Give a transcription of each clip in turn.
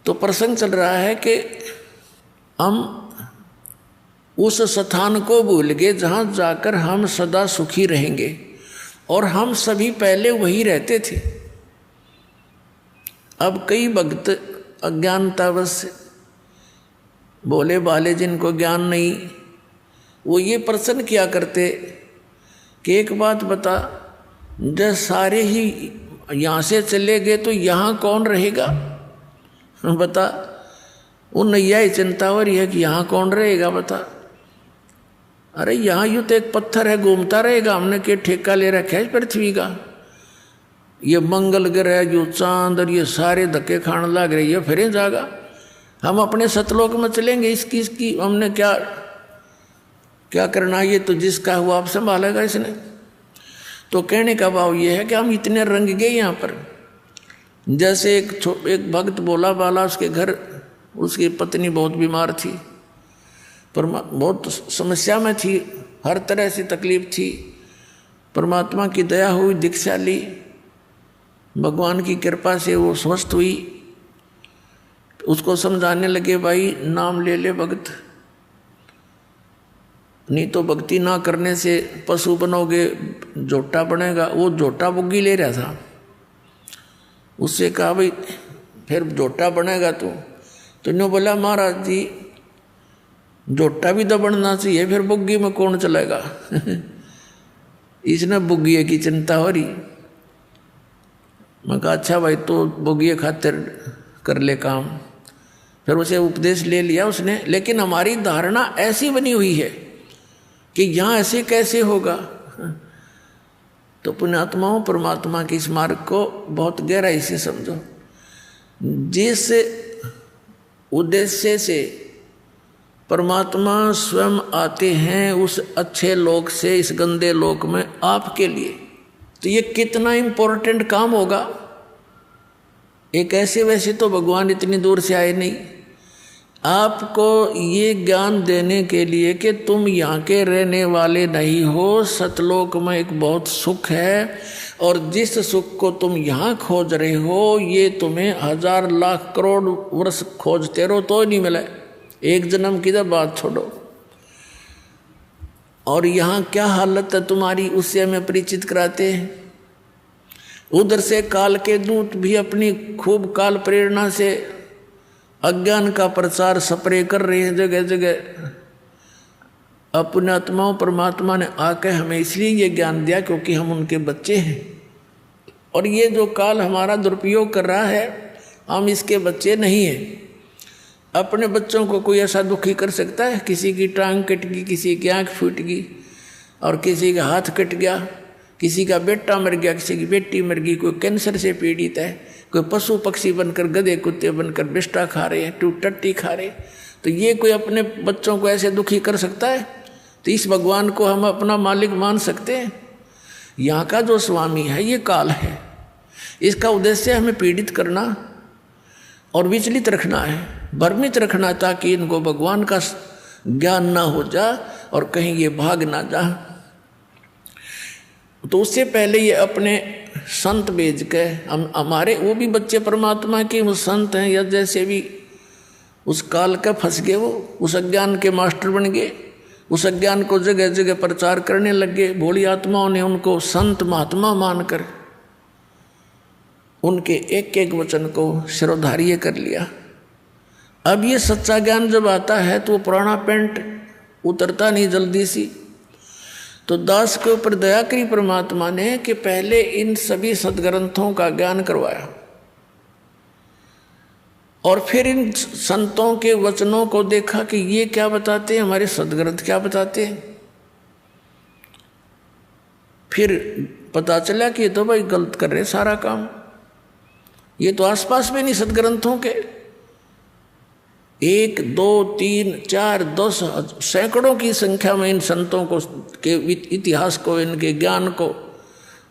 तो प्रसंग चल रहा है कि हम उस स्थान को भूल गए जहाँ जाकर हम सदा सुखी रहेंगे, और हम सभी पहले वही रहते थे। अब कई भक्त अज्ञानतावश भोले भाले जिनको ज्ञान नहीं, वो ये प्रश्न किया करते कि एक बात बता, जब सारे ही यहाँ से चले गए तो यहाँ कौन रहेगा? बता, वो नैया ही चिंता हो रही है कि यहाँ कौन रहेगा बता। अरे यहाँ यूँ तो एक पत्थर है, घूमता रहेगा, हमने क्या ठेका ले रखा है पृथ्वी का? ये मंगल ग्रह जो चांद और ये सारे धक्के खाने लग रहे, ये फिर जाएगा। हम अपने सतलोक में चलेंगे, इसकी हमने क्या करना? ये तो जिसका हुआ आप संभालेगा इसने। तो कहने का भाव ये है कि हम इतने रंग गए यहाँ पर। जैसे एक भक्त भोला बाला, उसके घर उसकी पत्नी बहुत बीमार थी, पर बहुत समस्या में थी, हर तरह से तकलीफ थी। परमात्मा की दया हुई, दीक्षा ली, भगवान की कृपा से वो स्वस्थ हुई। उसको समझाने लगे, भाई नाम ले ले भगत, नहीं तो भक्ति ना करने से पशु बनोगे, झोटा बनेगा। वो झोटा बुग्गी ले रहा था, उससे कहा भाई फिर झोटा बनेगा तो इन्होंने बोला महाराज जी झोटा भी तो बनना चाहिए, फिर बुग्गी में कौन चलेगा? इसने बुग्गी की चिंता हो रही। मैं कहा अच्छा भाई तो बुग्गी खातिर कर ले काम। फिर उसे उपदेश ले लिया उसने। लेकिन हमारी धारणा ऐसी बनी हुई है कि यहाँ ऐसे कैसे होगा। तो पुण्यात्माओं, परमात्मा के इस मार्ग को बहुत गहराई से समझो। जिस उद्देश्य से परमात्मा स्वयं आते हैं उस अच्छे लोक से इस गंदे लोक में आपके लिए, तो ये कितना इम्पोर्टेंट काम होगा। एक ऐसे वैसे तो भगवान इतनी दूर से आए नहीं, आपको ये ज्ञान देने के लिए कि तुम यहाँ के रहने वाले नहीं हो, सतलोक में एक बहुत सुख है, और जिस सुख को तुम यहाँ खोज रहे हो ये तुम्हें 1000 लाख करोड़ वर्ष खोजते रहो तो नहीं मिले। एक जन्म की तो बात छोड़ो। और यहाँ क्या हालत है तुम्हारी, उससे हमें परिचित कराते हैं। उधर से काल के दूत भी अपनी खूब काल प्रेरणा से अज्ञान का प्रचार स्प्रे कर रहे हैं जगह जगह। अपने आत्माओं, परमात्मा ने आकर हमें इसलिए ये ज्ञान दिया क्योंकि हम उनके बच्चे हैं। और ये जो काल हमारा दुरुपयोग कर रहा है, हम इसके बच्चे नहीं हैं। अपने बच्चों को कोई ऐसा दुखी कर सकता है? किसी की टांग कट गई, किसी की आँख फूट गई, और किसी का हाथ कट गया, किसी का बेटा मर गया, किसी की बेटी मर गई, कोई कैंसर से पीड़ित है, कोई पशु पक्षी बनकर, गधे कुत्ते बनकर बिष्टा खा रहे हैं, टट्टी खा रहे। तो ये कोई अपने बच्चों को ऐसे दुखी कर सकता है? तो इस भगवान को हम अपना मालिक मान सकते हैं? यहाँ का जो स्वामी है ये काल है, इसका उद्देश्य हमें पीड़ित करना और विचलित रखना है, भ्रमित रखना, ताकि इनको भगवान का ज्ञान ना हो जा और कहीं ये भाग ना जा। तो उससे पहले ये अपने संत भेज के हमारे वो भी बच्चे परमात्मा के वो संत हैं, या जैसे भी उस काल का फंस गए, वो उस अज्ञान के मास्टर बन गए, उस अज्ञान को जगह जगह प्रचार करने लगे। भोली आत्माओं ने उनको संत महात्मा मानकर उनके एक एक वचन को शिरोधार्य कर लिया। अब ये सच्चा ज्ञान जब आता है तो वो पुराना पेंट उतरता नहीं जल्दी सी। तो दास के ऊपर दया करी परमात्मा ने कि पहले इन सभी सदग्रंथों का ज्ञान करवाया, और फिर इन संतों के वचनों को देखा कि ये क्या बताते हैं, हमारे सदग्रंथ क्या बताते हैं। फिर पता चला कि ये तो भाई गलत कर रहे सारा काम, ये तो आसपास में नहीं सदग्रंथों के। 1, 2, 3, 4, 10 सैकड़ों की संख्या में इन संतों को के इतिहास को, इनके ज्ञान को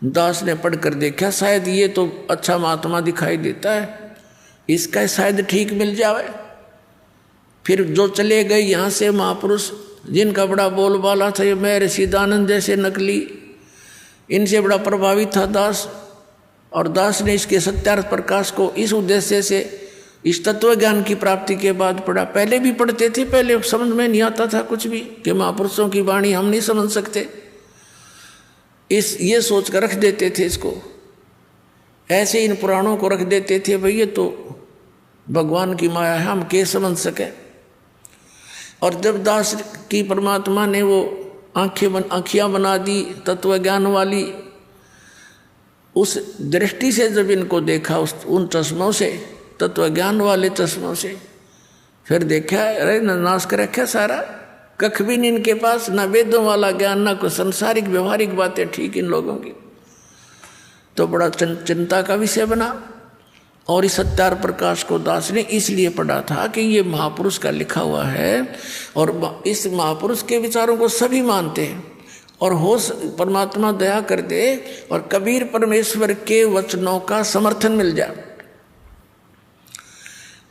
दास ने पढ़कर देखा। शायद ये तो अच्छा महात्मा दिखाई देता है, इसका शायद ठीक मिल जाए। फिर जो चले गए यहाँ से महापुरुष, जिनका बड़ा बोलबाला था, ये मैं ऋषिदानंद जैसे नकली, इनसे बड़ा प्रभावित था दास। और दास ने इसके सत्यार्थ प्रकाश को इस उद्देश्य से इस तत्व ज्ञान की प्राप्ति के बाद पढ़ा। पहले भी पढ़ते थे, पहले समझ में नहीं आता था कुछ भी कि महापुरुषों की वाणी हम नहीं समझ सकते, ये सोच कर रख देते थे इसको। ऐसे इन पुराणों को रख देते थे, भाई ये तो भगवान की माया है, हम क्या समझ सके। और जब दास की परमात्मा ने वो आँखियाँ बना दी तत्व ज्ञान वाली, उस दृष्टि से जब इनको देखा उन चश्मों से, तत्व ज्ञान वाले चश्मों से, फिर देखा अरे नाश कर रखा सारा, कख भी नहीं इनके पास, ना वेदों वाला ज्ञान, ना कोई संसारिक व्यवहारिक बातें ठीक इन लोगों की। तो बड़ा चिंता का विषय बना। और इस सत्यार प्रकाश को दास ने इसलिए पढ़ा था कि ये महापुरुष का लिखा हुआ है, और इस महापुरुष के विचारों को सभी मानते हैं, और हो परमात्मा दया कर दे और कबीर परमेश्वर के वचनों का समर्थन मिल जाए,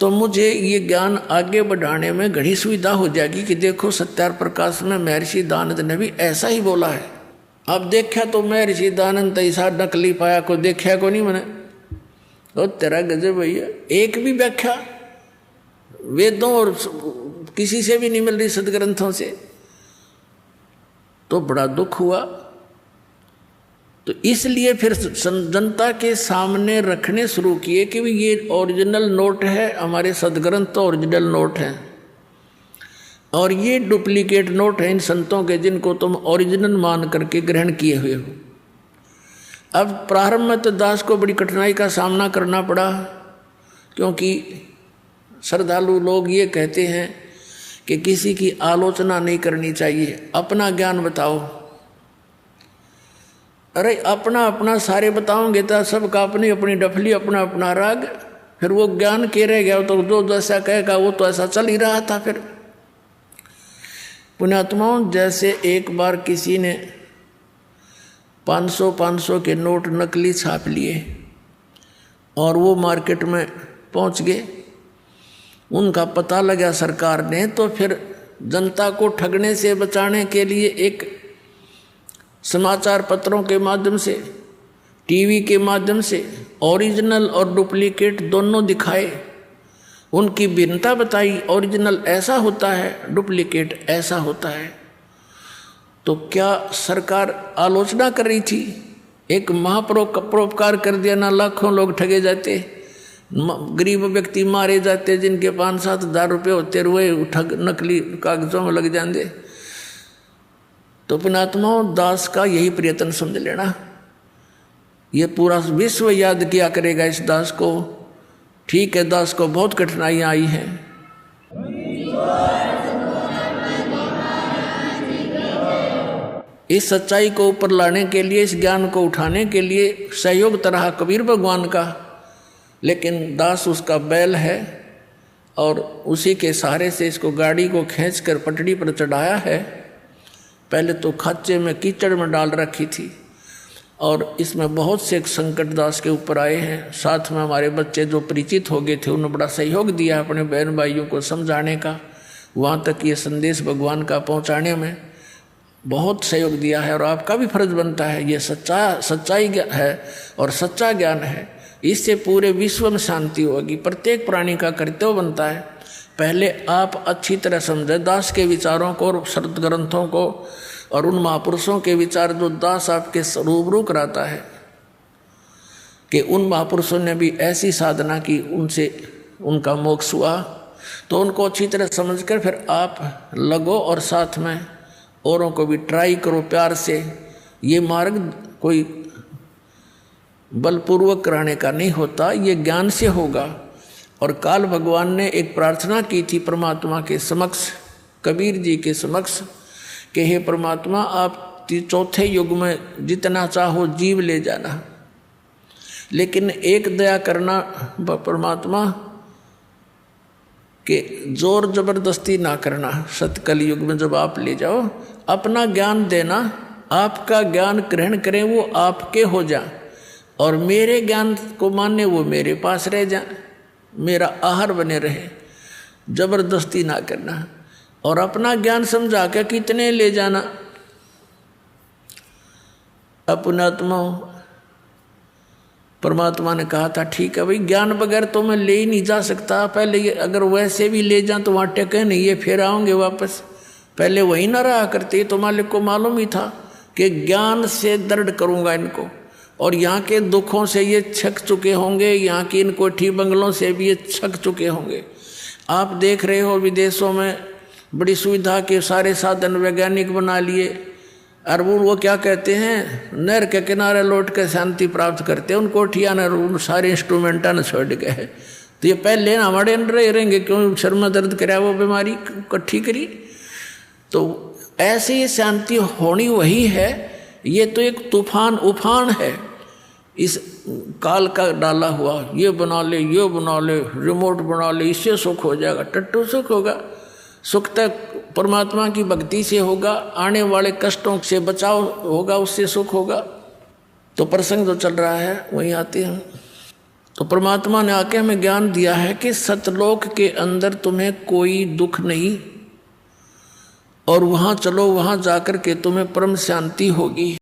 तो मुझे ये ज्ञान आगे बढ़ाने में घड़ी सुविधा हो जाएगी कि देखो सत्यार प्रकाश में महर्षि दयानंद ने भी ऐसा ही बोला है। अब देखा तो महर्षि दयानंद ऐसा नकली पाया को देखा को नहीं मैंने, तो तेरा गजब भैया, एक भी व्याख्या वेदों और किसी से भी नहीं मिल रही सदग्रंथों से, तो बड़ा दुख हुआ। तो इसलिए फिर जनता के सामने रखने शुरू किए कि ये ओरिजिनल नोट है, हमारे सदग्रंथ तो ओरिजिनल नोट हैं, और ये डुप्लीकेट नोट हैं इन संतों के जिनको तुम ओरिजिनल मान करके ग्रहण किए हुए हो। अब प्रारंभ में तो दास को बड़ी कठिनाई का सामना करना पड़ा, क्योंकि श्रद्धालु लोग ये कहते हैं कि किसी की आलोचना नहीं करनी चाहिए, अपना ज्ञान बताओ। अरे अपना अपना सारे बताओगे तो सबका अपनी अपनी डफली, अपना अपना राग, फिर वो ज्ञान के रह गया तो जो जैसा कहेगा वो तो ऐसा चल ही रहा था। फिर पुण्यात्माओं, जैसे एक बार किसी ने 500 के नोट नकली छाप लिए और वो मार्केट में पहुंच गए, उनका पता लगा सरकार ने, तो फिर जनता को ठगने से बचाने के लिए एक समाचार पत्रों के माध्यम से, टीवी के माध्यम से ओरिजिनल और डुप्लीकेट दोनों दिखाए, उनकी भिन्नता बताई, ओरिजिनल ऐसा होता है, डुप्लीकेट ऐसा होता है। तो क्या सरकार आलोचना कर रही थी? एक महापरोपकार कर दिया ना, लाखों लोग ठगे जाते, गरीब व्यक्ति मारे जाते, जिनके 5-7 हज़ार रुपये होते रुए ठग नकली कागजों में लग जाते। तो पुण्यात्माओं, दास का यही प्रयत्न समझ लेना, ये पूरा विश्व याद किया करेगा इस दास को। ठीक है, दास को बहुत कठिनाइयाँ आई हैं, इस सच्चाई को ऊपर लाने के लिए, इस ज्ञान को उठाने के लिए सहयोग तरह कबीर भगवान का, लेकिन दास उसका बैल है और उसी के सहारे से इसको गाड़ी को खींचकर पटड़ी पर चढ़ाया है। पहले तो खाचे में कीचड़ में डाल रखी थी, और इसमें बहुत से संकट दास के ऊपर आए हैं। साथ में हमारे बच्चे जो परिचित हो गए थे, उन्होंने बड़ा सहयोग दिया अपने बहन भाइयों को समझाने का, वहाँ तक ये संदेश भगवान का पहुँचाने में बहुत सहयोग दिया है। और आपका भी फर्ज बनता है, ये सच्चाई है और सच्चा ज्ञान है, इससे पूरे विश्व में शांति होगी। प्रत्येक प्राणी का कर्तव्य बनता है, पहले आप अच्छी तरह समझे दास के विचारों को और शरद ग्रंथों को, और उन महापुरुषों के विचार जो दास आपके रूबरू कराता है कि उन महापुरुषों ने भी ऐसी साधना की, उनसे उनका मोक्ष हुआ, तो उनको अच्छी तरह समझकर फिर आप लगो और साथ में औरों को भी ट्राई करो प्यार से। ये मार्ग कोई बलपूर्वक कराने का नहीं होता, ये ज्ञान से होगा। और काल भगवान ने एक प्रार्थना की थी परमात्मा के समक्ष, कबीर जी के समक्ष, कि हे परमात्मा, आप चौथे युग में जितना चाहो जीव ले जाना, लेकिन एक दया करना परमात्मा कि जोर जबरदस्ती ना करना। सतकल युग में जब आप ले जाओ, अपना ज्ञान देना, आपका ज्ञान ग्रहण करें, वो आपके हो जाए, और मेरे ज्ञान को माने वो मेरे पास रह जाए, मेरा आहार बने रहे, जबरदस्ती ना करना। और अपना ज्ञान समझा के कितने ले जाना। अपनात्मा परमात्मा ने कहा था ठीक है भाई, ज्ञान बगैर तो मैं ले ही नहीं जा सकता, पहले ये अगर वैसे भी ले जाऊं तो वहाँ टेके नहीं, ये फिर आओगे वापस, पहले वही ना रहा करते। तो मालिक को मालूम ही था कि ज्ञान से दृढ़ करूँगा इनको, और यहाँ के दुखों से ये छक चुके होंगे, यहाँ की इन कोठी बंगलों से भी ये छक चुके होंगे। आप देख रहे हो विदेशों में बड़ी सुविधा के सारे साधन वैज्ञानिक बना लिए, और वो क्या कहते हैं, नहर के किनारे लौट कर शांति प्राप्त करते हैं, उन कोठिया न सारे इंस्ट्रूमेंटा न छोड़ गए। तो ये पहले ना हमारे अंदर ही रहेंगे, क्यों शर्मा दर्द कराया वो बीमारी इकट्ठी करी। तो ऐसे ही शांति होनी वही है, ये तो एक तूफान उफान है इस काल का डाला हुआ, ये बना ले, ये बना ले, रिमोट बना ले, इससे सुख हो जाएगा, टट्टू सुख होगा। सुख तक परमात्मा की भक्ति से होगा, आने वाले कष्टों से बचाव होगा, उससे सुख होगा। तो प्रसंग जो चल रहा है वहीं आते हैं। तो परमात्मा ने आके हमें ज्ञान दिया है कि सतलोक के अंदर तुम्हें कोई दुख नहीं, और वहाँ चलो, वहाँ जाकर के तुम्हें परम शांति होगी।